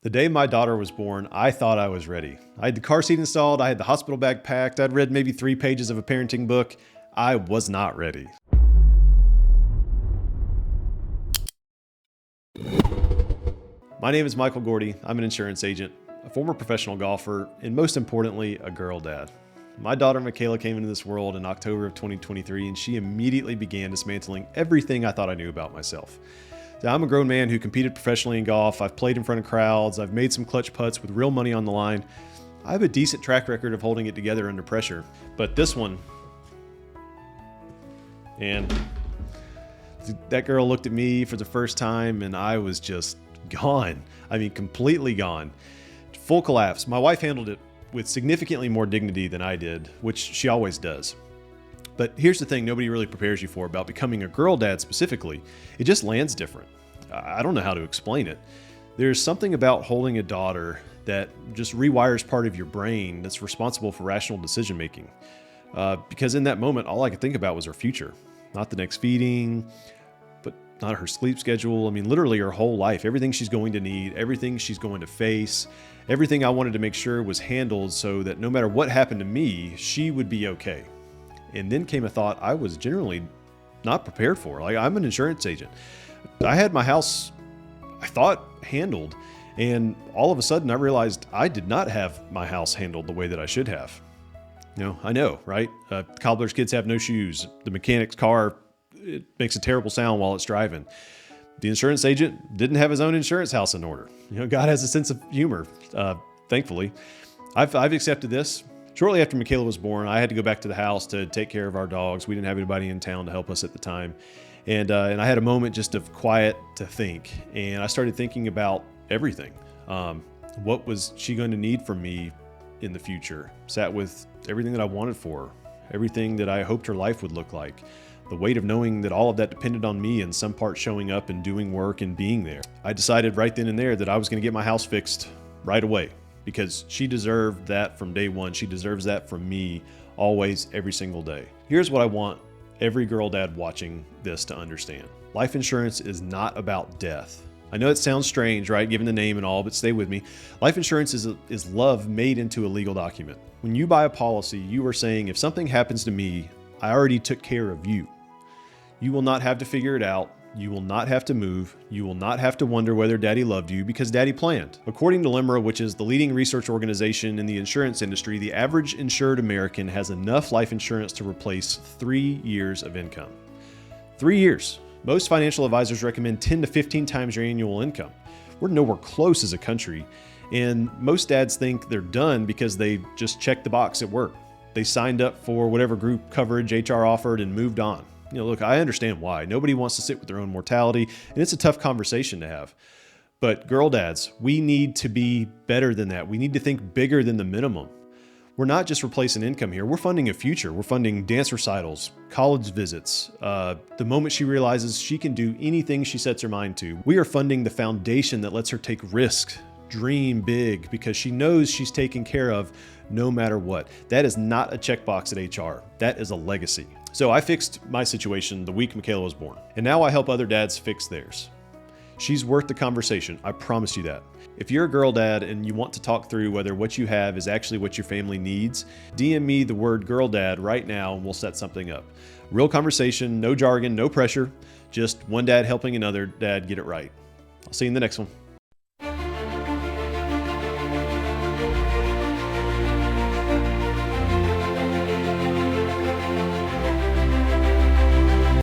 The day my daughter was born, I thought I was ready. I had the car seat installed, I had the hospital bag packed, I'd read maybe 3 pages of a parenting book. I was not ready. My name is Michael Gordy. I'm an insurance agent, a former professional golfer, and most importantly, a girl dad. My daughter Michaela came into this world in October of 2023, and she immediately began dismantling everything I thought I knew about myself. Now, I'm a grown man who competed professionally in golf. I've played in front of crowds. I've made some clutch putts with real money on the line. I have a decent track record of holding it together under pressure. But this one, and that girl looked at me for the first time and I was just gone. I mean, completely gone. Full collapse. My wife handled it with significantly more dignity than I did, which she always does. But here's the thing nobody really prepares you for about becoming a girl dad specifically. It just lands different. I don't know how to explain it. There's something about holding a daughter that just rewires part of your brain that's responsible for rational decision making. Because in that moment, all I could think about was her future. Not the next feeding, but not her sleep schedule. I mean, literally her whole life, everything she's going to need, everything she's going to face, everything I wanted to make sure was handled so that no matter what happened to me, she would be okay. And then came a thought I was generally not prepared for. Like, I'm an insurance agent. I had my house, I thought, handled. And all of a sudden I realized I did not have my house handled the way that I should have. I know, right? Cobbler's kids have no shoes. The mechanic's car, it makes a terrible sound while it's driving. The insurance agent didn't have his own insurance house in order. God has a sense of humor, thankfully. I've accepted this. Shortly after Michaela was born, I had to go back to the house to take care of our dogs. We didn't have anybody in town to help us at the time. And I had a moment just of quiet to think. And I started thinking about everything. What was she going to need from me in the future? Sat with everything that I wanted for her, everything that I hoped her life would look like. The weight of knowing that all of that depended on me and some part showing up and doing work and being there. I decided right then and there that I was going to get my house fixed right away. Because she deserved that from day one. She deserves that from me always, every single day. Here's what I want every girl dad watching this to understand. Life insurance is not about death. I know it sounds strange, right? Given the name and all, but stay with me. Life insurance is love made into a legal document. When you buy a policy, you are saying, if something happens to me, I already took care of you. You will not have to figure it out. You will not have to move. You will not have to wonder whether daddy loved you because daddy planned. According to LIMRA, which is the leading research organization in the insurance industry, the average insured American has enough life insurance to replace 3 years of income. 3 years. Most financial advisors recommend 10 to 15 times your annual income. We're nowhere close as a country. And most dads think they're done because they just checked the box at work. They signed up for whatever group coverage HR offered and moved on. Look, I understand why. Nobody wants to sit with their own mortality, and it's a tough conversation to have. But girl dads, we need to be better than that. We need to think bigger than the minimum. We're not just replacing income here. We're funding a future. We're funding dance recitals, college visits. The moment she realizes she can do anything she sets her mind to, we are funding the foundation that lets her take risks, dream big, because she knows she's taken care of no matter what. That is not a checkbox at HR. That is a legacy. So I fixed my situation the week Michaela was born, and now I help other dads fix theirs. She's worth the conversation. I promise you that. If you're a girl dad and you want to talk through whether what you have is actually what your family needs, DM me the word girl dad right now and we'll set something up. Real conversation, no jargon, no pressure, just one dad helping another dad get it right. I'll see you in the next one.